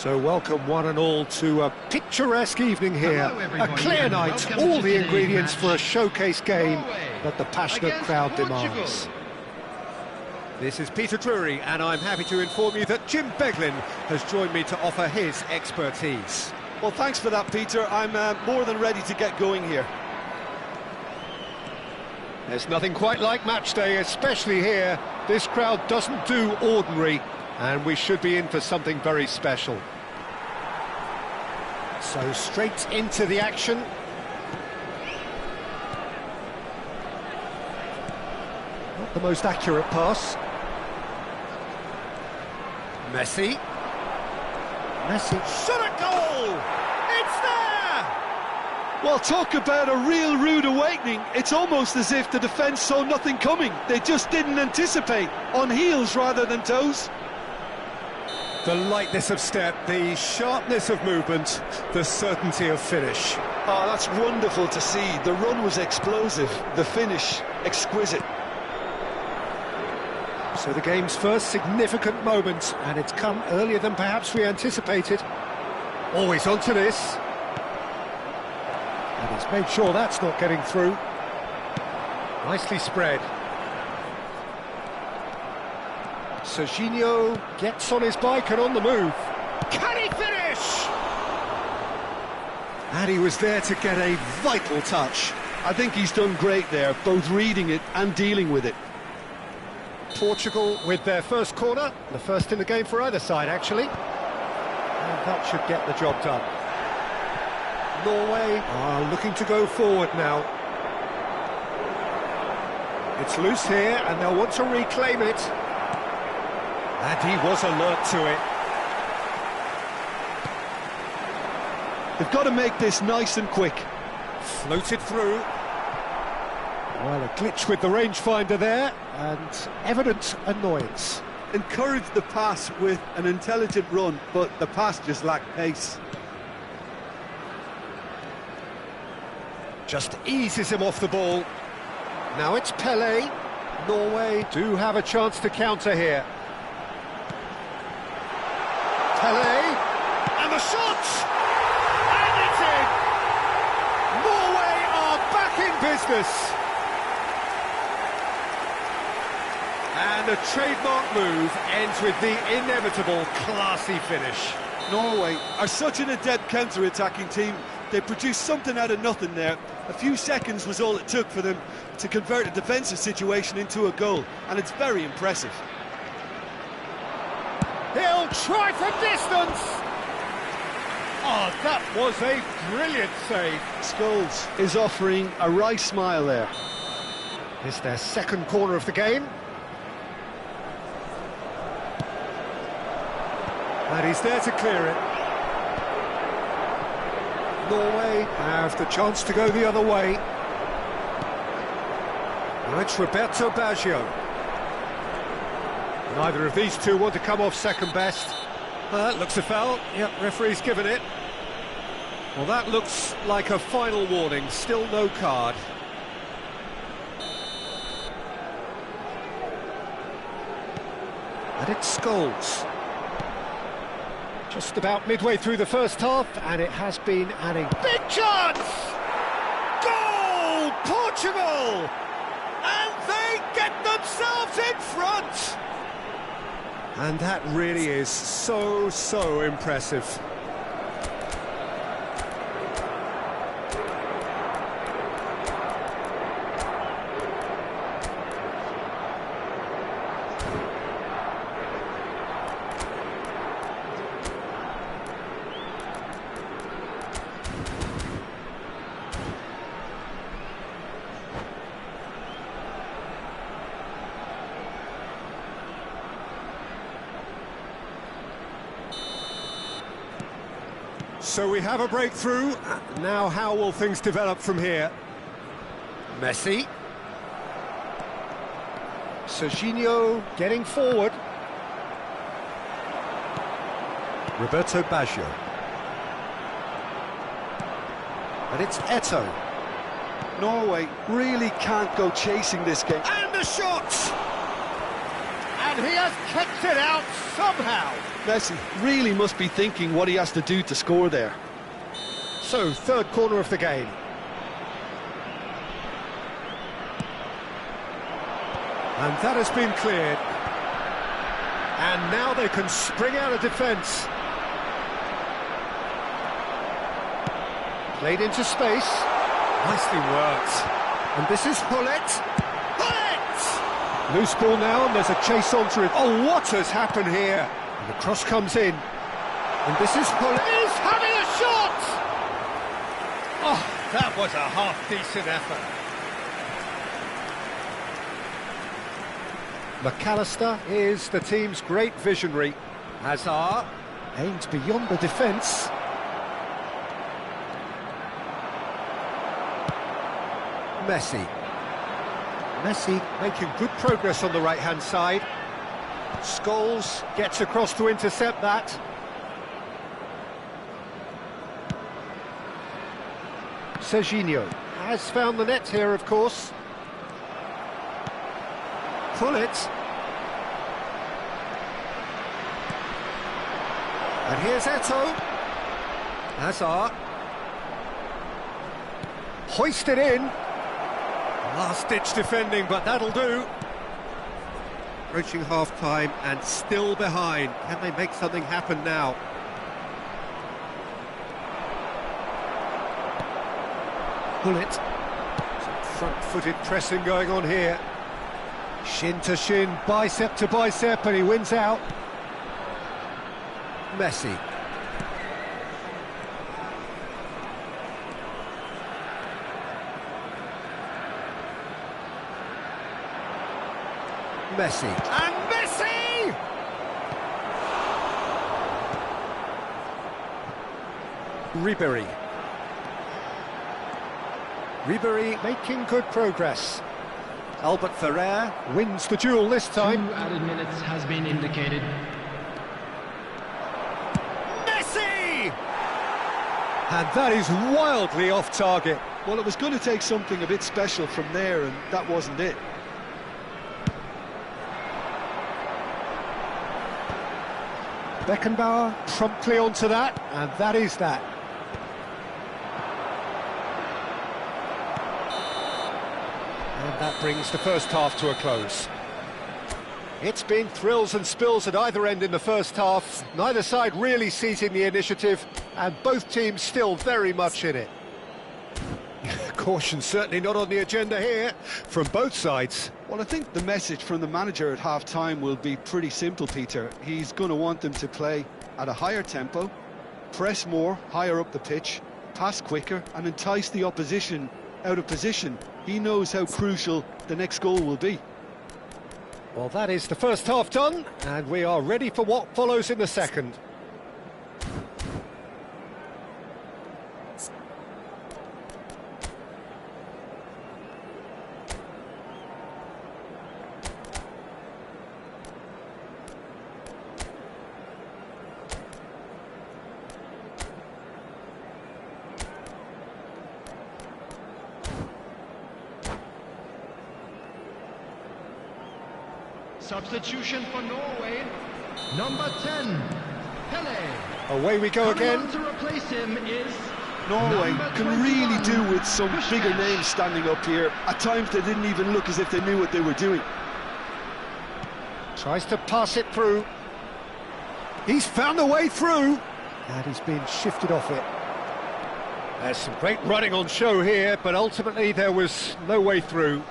So welcome one and all to a picturesque evening here, a clear night, all the ingredients for a showcase game that the passionate crowd demands. This is Peter Drury, and I'm happy to inform you that Jim Beglin has joined me to offer his expertise. Well, thanks for that, Peter. I'm more than ready to get going here. There's nothing quite like match day, especially here. This crowd doesn't do ordinary, and we should be in for something very special. So straight into the action. Not the most accurate pass. Messi. Shot a goal! It's there! Well, talk about a real rude awakening. It's almost as if the defence saw nothing coming. They just didn't anticipate, on heels rather than toes. The lightness of step, the sharpness of movement, the certainty of finish. Oh, that's wonderful to see. The run was explosive, the finish exquisite. So the game's first significant moment, and it's come earlier than perhaps we anticipated. Always onto this. And he's made sure that's not getting through. Nicely spread. Serginho gets on his bike and on the move. Can he finish? And he was there to get a vital touch. I think he's done great there, both reading it and dealing with it. Portugal with their first corner, the first in the game for either side, actually. And that should get the job done. Norway are looking to go forward now. It's loose here, and they'll want to reclaim it. And he was alert to it. They've got to make this nice and quick. Floated through. Well, a glitch with the rangefinder there, and evident annoyance. Encouraged the pass with an intelligent run, but the pass just lacked pace. Just eases him off the ball. Now it's Pelé. Norway do have a chance to counter here. Pelé, and the shot! And it's in! Norway are back in business! And the trademark move ends with the inevitable classy finish. Norway are such an adept counter-attacking team. They produced something out of nothing there. A few seconds was all it took for them to convert a defensive situation into a goal, and it's very impressive. He'll try for distance! Oh, that was a brilliant save. Scholes is offering a wry smile there. It's their second corner of the game. And he's there to clear it. Norway have the chance to go the other way. Now it's Roberto Baggio. Neither of these two want to come off second best. Looks a foul. Yep, referee's given it. Well, that looks like a final warning. Still no card. And it's Scholes. Just about midway through the first half, and it has been a big chance! Goal! Portugal! And they get themselves in front! And that really is so impressive. So we have a breakthrough. Now how will things develop from here? Messi. Serginho getting forward. Roberto Baggio. And it's Eto'o. Norway really can't go chasing this game. And the shot! And he has kept it out somehow. Messi really must be thinking what he has to do to score there. So, third corner of the game. And that has been cleared. And now they can spring out of defence. Played into space. Nicely worked. And this is Hullet. Hullet! Loose ball now, and there's a chase onto it. Oh, what has happened here? And the cross comes in. And this is Hullet. He's having a shot! Oh, that was a half-decent effort. McAllister is the team's great visionary. Hazard aimed beyond the defence. Messi. Messi making good progress on the right-hand side. Scholes gets across to intercept that. Serginho has found the net here, of course. Pull it. And here's Eto'o. Hazard. Hoisted in. Last-ditch defending, but that'll do. Approaching half-time and still behind. Can they make something happen now? Pull it. Some front-footed pressing going on here. Shin to shin, bicep to bicep, and he wins out. Messi. Messi. And Messi! Ribéry. Ribéry making good progress. Albert Ferrer wins the duel this time. 2 added minutes has been indicated. Messi! And that is wildly off target. Well, it was going to take something a bit special from there, and that wasn't it. Beckenbauer promptly onto that, and that is that. And that brings the first half to a close. It's been thrills and spills at either end in the first half. Neither side really seizing the initiative, and both teams still very much in it. Caution certainly not on the agenda here from both sides. Well, I think the message from the manager at half-time will be pretty simple, Peter. He's going to want them to play at a higher tempo, press more, higher up the pitch, pass quicker, and entice the opposition out of position. He knows how crucial the next goal will be. Well, that is the first half done, and we are ready for what follows in the second. Substitution for Norway, number 10, Pele. Away we go again. Coming on to replace him is Norway number can 21, really do with some bigger Busquets. names standing up here. At times they didn't even look as if they knew what they were doing. Tries to pass it through. He's found a way through. And he's been shifted off it. There's some great running on show here, but ultimately there was no way through.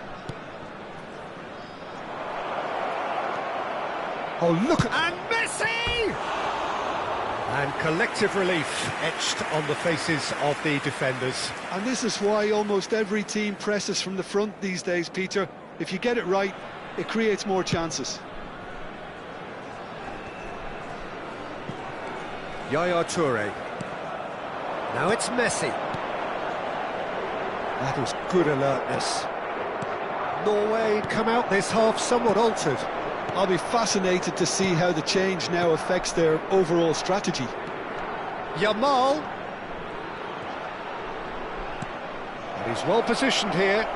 Oh, look at... And Messi! And collective relief etched on the faces of the defenders. And this is why almost every team presses from the front these days, Peter. If you get it right, it creates more chances. Yaya Toure. Now it's Messi. That was good alertness. Norway come out this half somewhat altered. I'll be fascinated to see how the change now affects their overall strategy. Yamal. And he's well positioned here.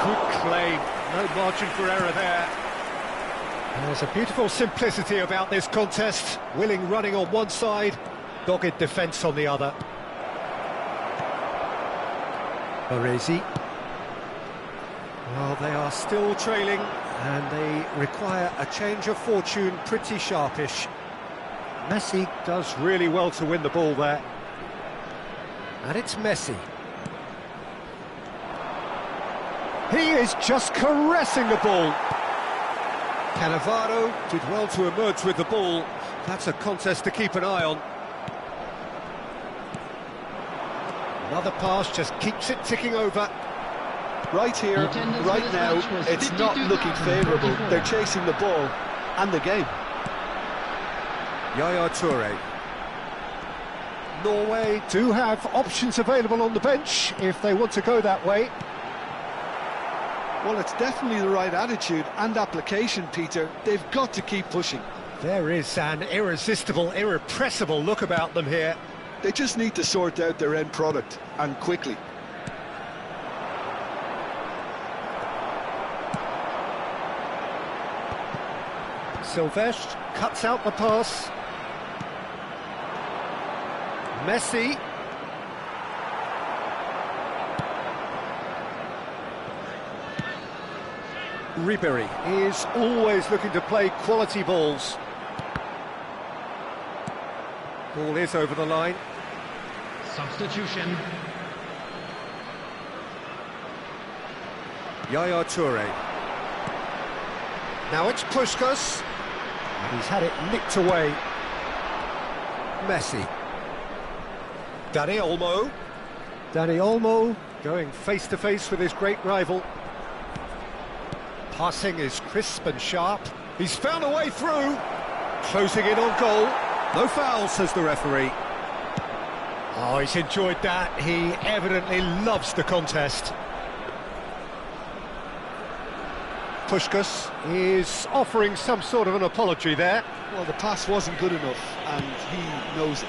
Good claim, no margin for error there. There's a beautiful simplicity about this contest. Willing running on one side, dogged defence on the other. Baresi. Well, they are still trailing, and they require a change of fortune pretty sharpish. Messi does really well to win the ball there. And it's Messi. He is just caressing the ball. Cannavaro did well to emerge with the ball. That's a contest to keep an eye on. Another pass just keeps it ticking over. Right here, right now, it's not looking favourable. They're chasing the ball and the game. Yaya Toure. Norway do have options available on the bench if they want to go that way. Well, it's definitely the right attitude and application, Peter. They've got to keep pushing. There is an irresistible, irrepressible look about them here. They just need to sort out their end product, and quickly. Silvestre cuts out the pass. Messi. Ribéry is always looking to play quality balls. Ball is over the line. Substitution. Yaya Toure. Now it's Puskás. And he's had it nicked away. Messi. Dani Olmo. Dani Olmo going face to face with his great rival. Passing is crisp and sharp. He's found a way through. Closing in on goal. No foul, says the referee. Oh, he's enjoyed that. He evidently loves the contest. Puskás is offering some sort of an apology there. Well, the pass wasn't good enough, and he knows it.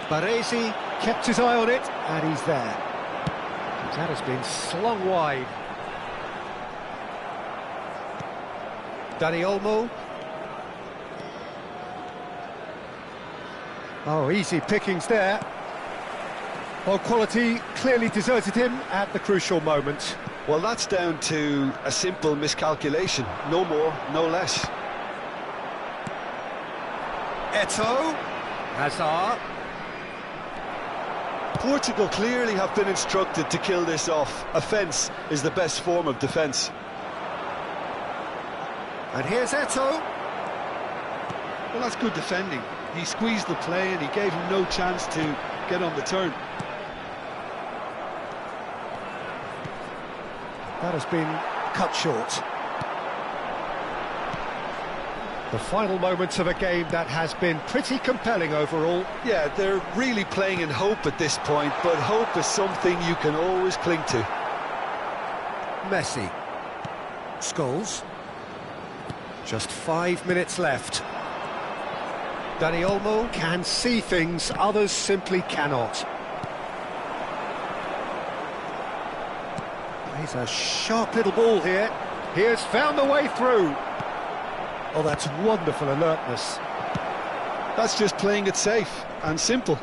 Baresi kept his eye on it, and he's there. That has been slung wide. Dani Olmo. Oh, easy pickings there. Well, quality clearly deserted him at the crucial moment. Well, that's down to a simple miscalculation. No more, no less. Eto'o. Hazard. Portugal clearly have been instructed to kill this off. Offence is the best form of defence. And here's Eto'o. Well, that's good defending. He squeezed the play and he gave him no chance to get on the turn. That has been cut short. The final moments of a game that has been pretty compelling overall. Yeah, they're really playing in hope at this point, but hope is something you can always cling to. Messi. Scholes. Just 5 minutes left. Dani Olmo can see things others simply cannot. He's a sharp little ball here. He has found a way through. Oh, that's wonderful alertness. That's just playing it safe and simple.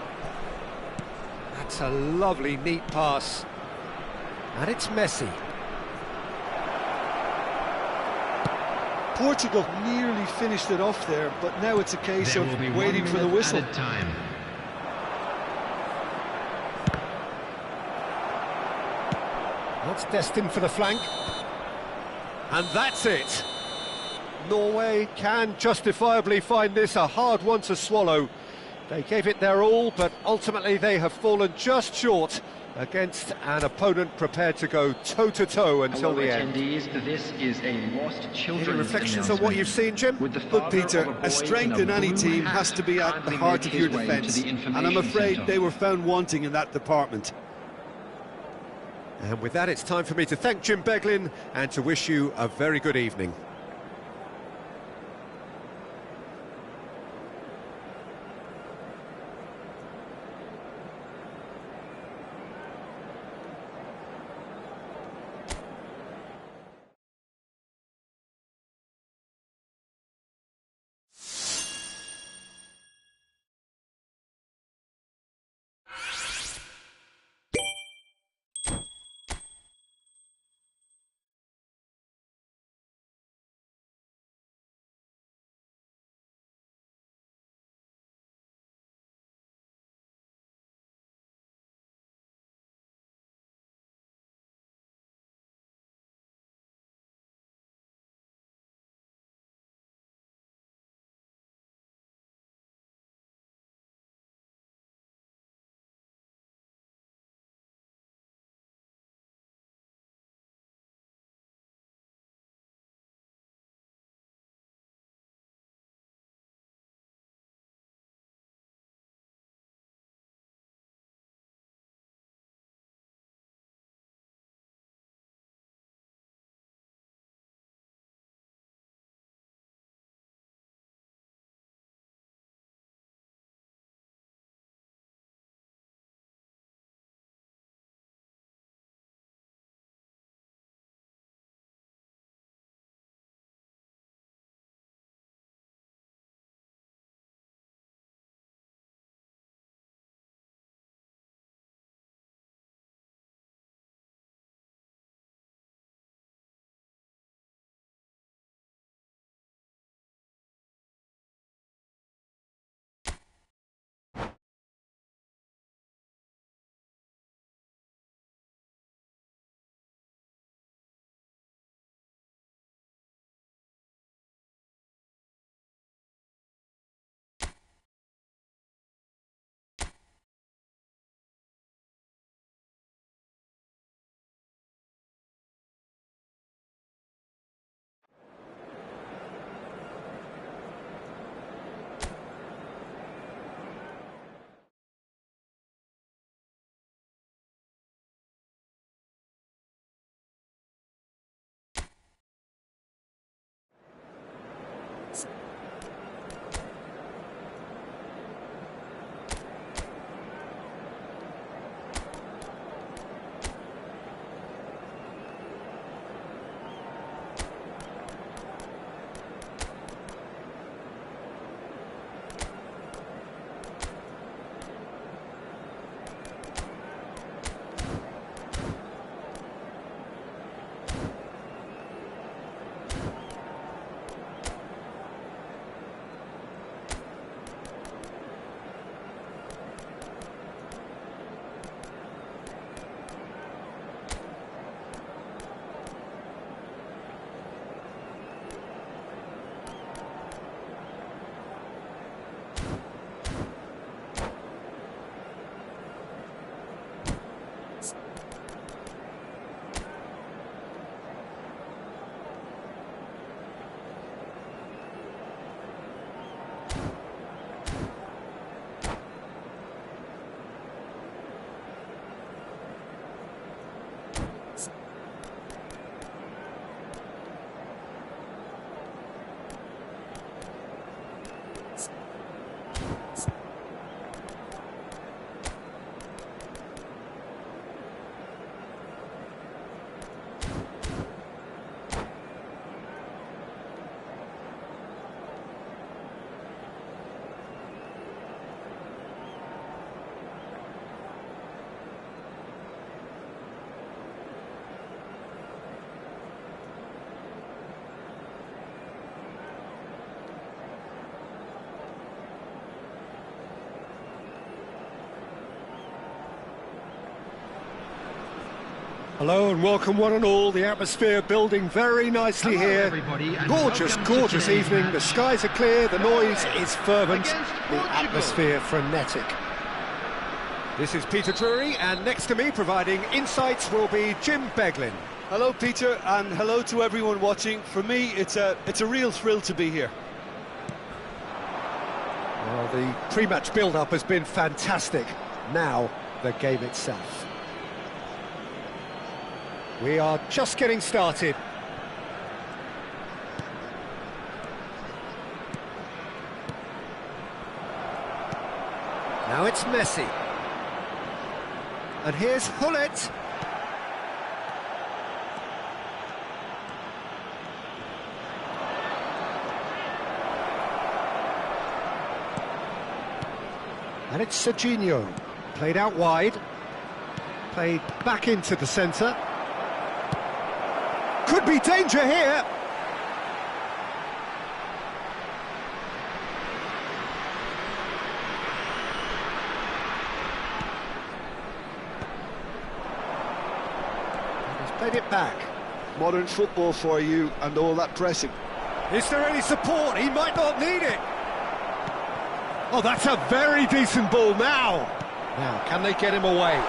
That's a lovely, neat pass. And it's Messi. Portugal nearly finished it off there, but now it's a case of waiting for the whistle. Time. That's destined for the flank. And that's it. Norway can justifiably find this a hard one to swallow. They gave it their all, but ultimately they have fallen just short against an opponent prepared to go toe-to-toe until the end. This is a lost children's Any reflections on what you've seen, Jim? Look, Peter, a strength in any team has to be at the heart of your defence, and I'm afraid they were found wanting in that department. And with that, it's time for me to thank Jim Beglin and to wish you a very good evening. Hello and welcome one and all. The atmosphere building very nicely here. Everybody, and Gorgeous, gorgeous evening. The skies are clear, the noise is fervent, the atmosphere frenetic. This is Peter Drury, and next to me providing insights will be Jim Beglin. Hello, Peter, and hello to everyone watching. For me, it's a real thrill to be here. Well, the pre-match build-up has been fantastic. Now, the game itself. We are just getting started. Now it's Messi. And here's Hullet. And it's Serginho. Played out wide. Played back into the centre. Could be danger here. He's played it back. Modern football for you and all that pressing. Is there any support? He might not need it. Oh, that's a very decent ball now. Now, can they get him away?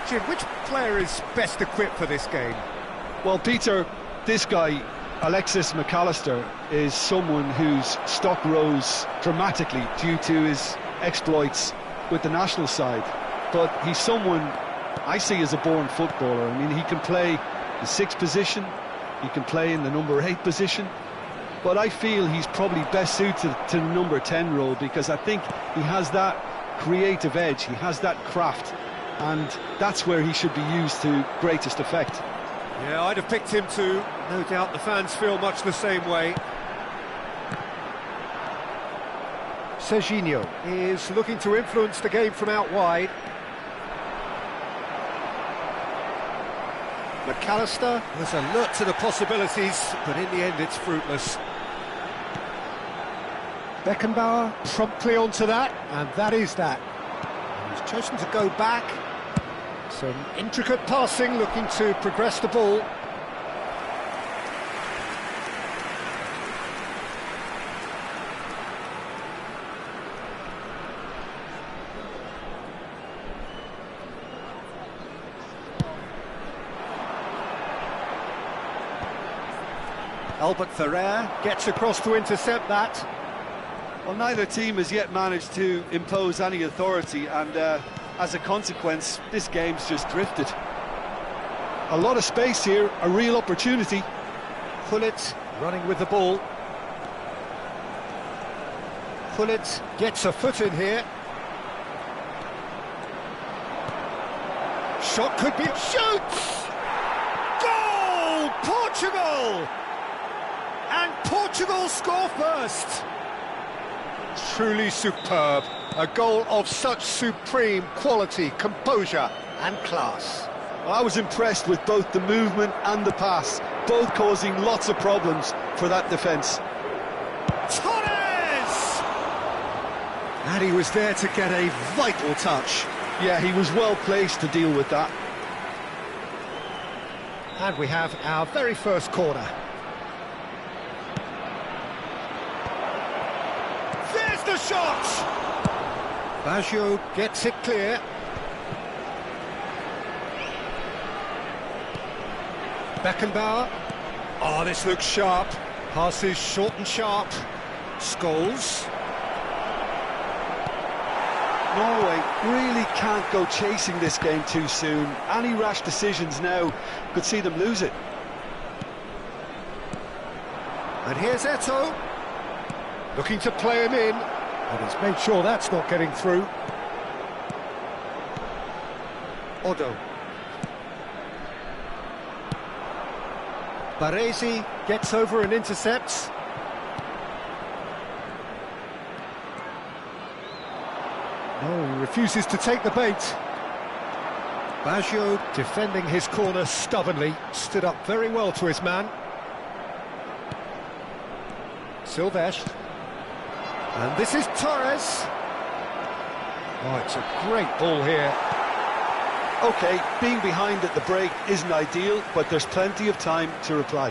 Jim, which player is best equipped for this game? Well, Peter, this guy, Alexis McAllister, is someone whose stock rose dramatically due to his exploits with the national side. But he's someone I see as a born footballer. I mean, he can play the 6th position, he can play in the number 8 position, but I feel he's probably best suited to the number 10 role because I think he has that creative edge, he has that craft, and that's where he should be used to greatest effect. Yeah, I'd have picked him too. No doubt the fans feel much the same way. Serginho is looking to influence the game from out wide. McAllister was alert to the possibilities, but in the end it's fruitless. Beckenbauer promptly onto that, and that is that. He's chosen to go back. Some intricate passing, looking to progress the ball. Albert Ferrer gets across to intercept that. Well, neither team has yet managed to impose any authority, and as a consequence, this game's just drifted. A lot of space here, a real opportunity. Hullet running with the ball. Hullet gets a foot in here. Shot could be... Shoots! Goal! Portugal! And Portugal score first. Truly superb. A goal of such supreme quality, composure and class. Well, I was impressed with both the movement and the pass, both causing lots of problems for that defence. Torres! And he was there to get a vital touch. Yeah, he was well placed to deal with that. And we have our very first corner. There's the shot! Baggio gets it clear. Beckenbauer. Oh, this looks sharp. Passes short and sharp. Scholes. Norway really can't go chasing this game too soon. Any rash decisions now could see them lose it. And here's Eto'o. Looking to play him in. And he's made sure that's not getting through. Odo. Baresi gets over and intercepts. No, he refuses to take the bait. Baggio defending his corner stubbornly, stood up very well to his man. Silvesh. And this is Torres. Oh, it's a great ball here. OK, being behind at the break isn't ideal, but there's plenty of time to reply.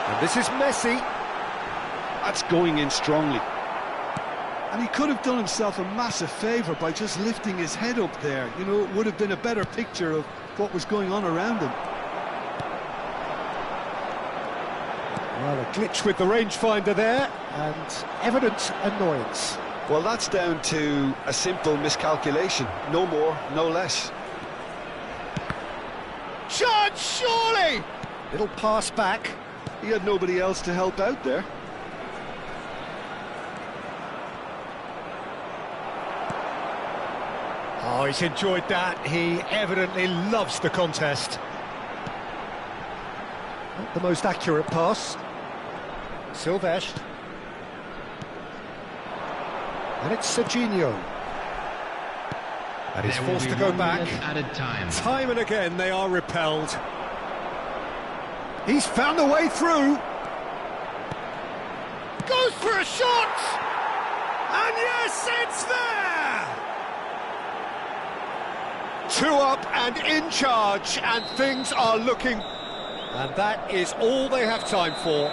And this is Messi. That's going in strongly. And he could have done himself a massive favour by just lifting his head up there. You know, it would have been a better picture of what was going on around him. Well, a glitch with the rangefinder there, and evident annoyance. Well, that's down to a simple miscalculation. No more, no less. Chance, surely! Little pass back. He had nobody else to help out there. Oh, he's enjoyed that. He evidently loves the contest. Not the most accurate pass. Silvesh. And it's Serginho. And he's forced to go back. Added time. Time and again they are repelled. He's found a way through. Goes for a shot! And yes, it's there! 2 up and in charge, and things are looking... And that is all they have time for.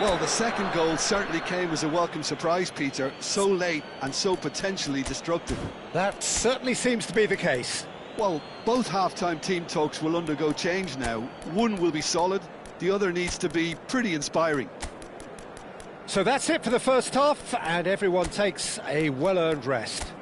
Well, the second goal certainly came as a welcome surprise, Peter. So late and so potentially destructive. That certainly seems to be the case. Well, both half-time team talks will undergo change now. One will be solid, the other needs to be pretty inspiring. So that's it for the first half, and everyone takes a well-earned rest.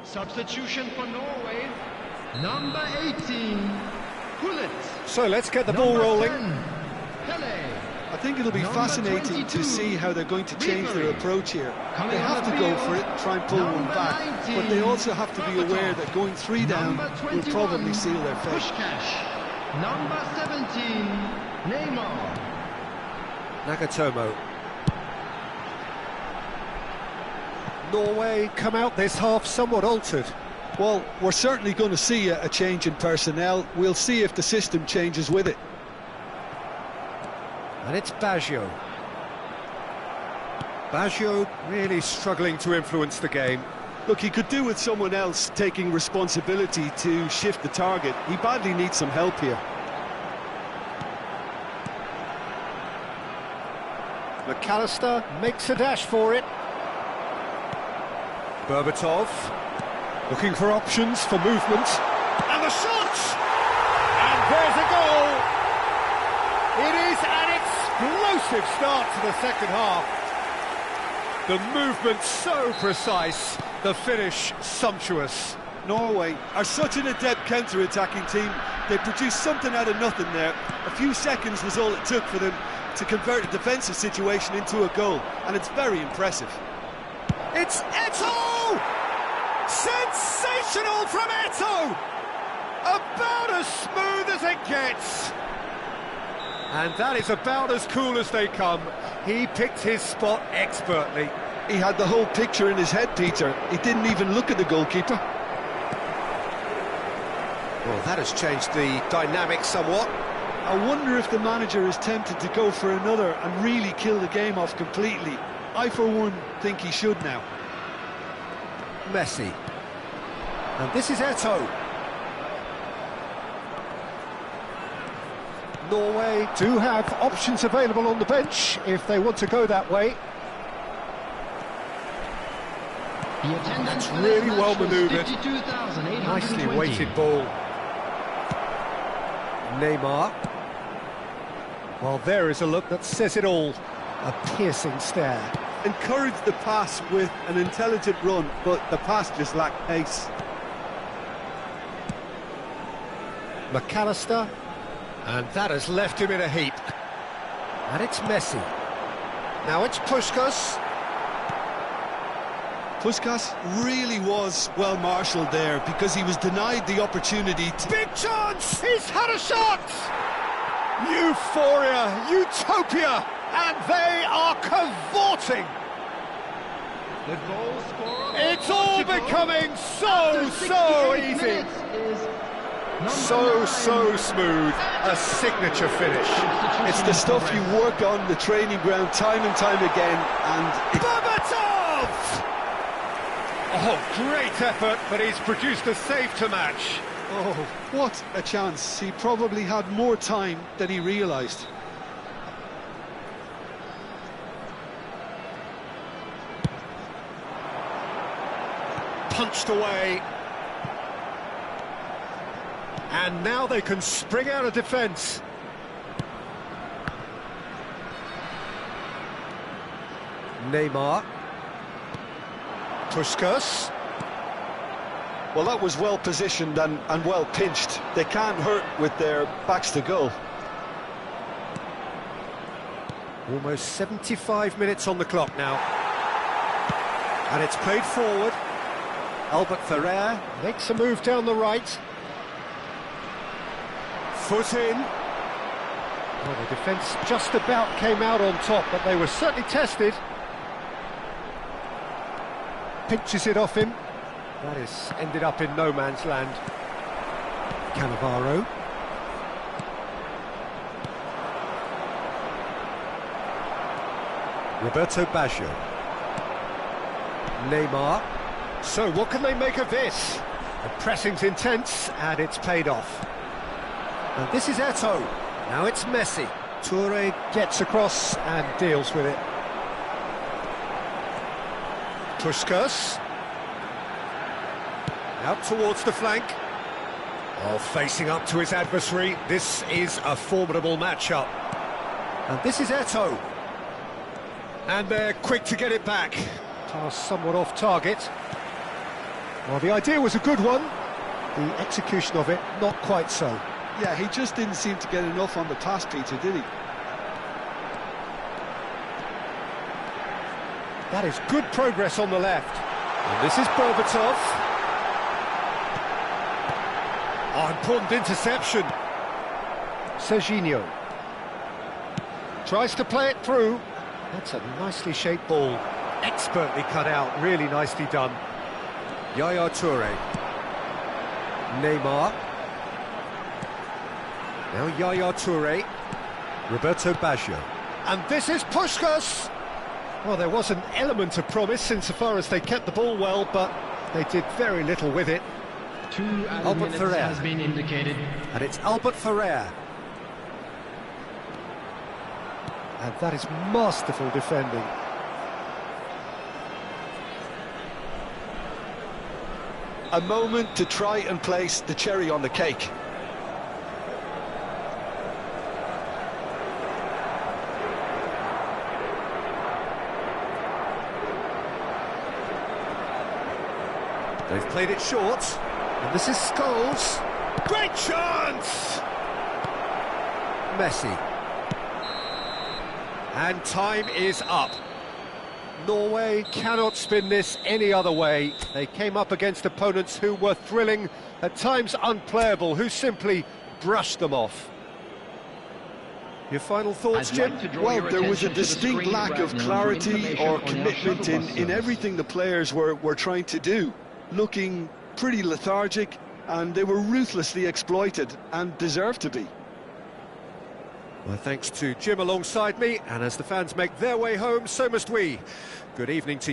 Substitution for Norway, number 18, Gullit. So let's get the ball rolling. 10, Pele. I think it'll be Number fascinating 22, to see how they're going to change their Ribery. approach here. Coming They have on to the go field, for it, try and pull one number back, 19, but they also have to be aware that going 3 down Number will 21, probably seal their fate. Pushkash. Number 17, Neymar. Nagatomo. Norway come out this half somewhat altered. Well, we're certainly going to see a change in personnel. We'll see if the system changes with it. And it's Baggio. Baggio really struggling to influence the game. Look, he could do with someone else taking responsibility to shift the target. He badly needs some help here. McAllister makes a dash for it. Berbatov looking for options for movement. And the shot! And there's a goal! It is an explosive start to the second half. The movement so precise, the finish sumptuous. Norway are such an adept counter-attacking team. They produced something out of nothing there. A few seconds was all it took for them to convert a defensive situation into a goal, and it's very impressive. It's Eto'o! Sensational from Eto'o! About as smooth as it gets. And that is about as cool as they come. He picked his spot expertly. He had the whole picture in his head, Peter. He didn't even look at the goalkeeper. Well, that has changed the dynamic somewhat. I wonder if the manager is tempted to go for another and really kill the game off completely. I, for one, think he should now. Messi. And this is Eto'o. Norway do have options available on the bench if they want to go that way. That's really well manoeuvred. Nicely weighted ball. Neymar. Well, there is a look that says it all. A piercing stare. Encouraged the pass with an intelligent run, but the pass just lacked pace. McAllister. And that has left him in a heap. And it's Messi. Now it's Puskás. Puskás really was well marshalled there because he was denied the opportunity to... Big chance! He's had a shot! Euphoria, utopia, and they are cavorting. The goal scorer. It's all becoming so easy. So smooth, a signature finish. It's the stuff you work on the training ground time and time again, and... Berbatov! Oh, great effort, but he's produced a save to match. Oh, what a chance. He probably had more time than he realised. Punched away. And now they can spring out of defence. Neymar. Puskás. Well, that was well positioned and well pinched. They can't hurt with their backs to goal. Almost 75 minutes on the clock now. And it's played forward. Albert Ferrer makes a move down the right. Foot in. Well, the defence just about came out on top, but they were certainly tested. Pinches it off him. That has ended up in no man's land. Cannavaro. Roberto Baggio. Neymar. So what can they make of this? The pressing's intense and it's paid off. And this is Eto'o. Now it's Messi. Touré gets across and deals with it. Puskás. Out towards the flank. Oh, facing up to his adversary. This is a formidable matchup. And this is Eto'o. And they're quick to get it back. Pass somewhat off target. Well, the idea was a good one. The execution of it, not quite so. Yeah, he just didn't seem to get enough on the pass, Peter, did he? That is good progress on the left. And this is Berbatov. Oh, important interception. Serginho. Tries to play it through. That's a nicely shaped ball. Expertly cut out, really nicely done. Yaya Touré. Neymar. Now Yaya Touré. Roberto Baggio. And this is Puskás. Well, there was an element of promise insofar as they kept the ball well, but they did very little with it. 2 Albert minutes Ferrer. has been indicated. And it's Albert Ferrer. And that is masterful defending. A moment to try and place the cherry on the cake. They've played it short. And this is Scholes. Great chance! Messi. And time is up. Norway cannot spin this any other way. They came up against opponents who were thrilling, at times unplayable, who simply brushed them off. Your final thoughts, Jim? Well, there was a distinct lack of clarity or commitment in everything the players were trying to do. Looking pretty lethargic, and they were ruthlessly exploited and deserved to be. Well, thanks to Jim alongside me, and as the fans make their way home, so must we. Good evening to you.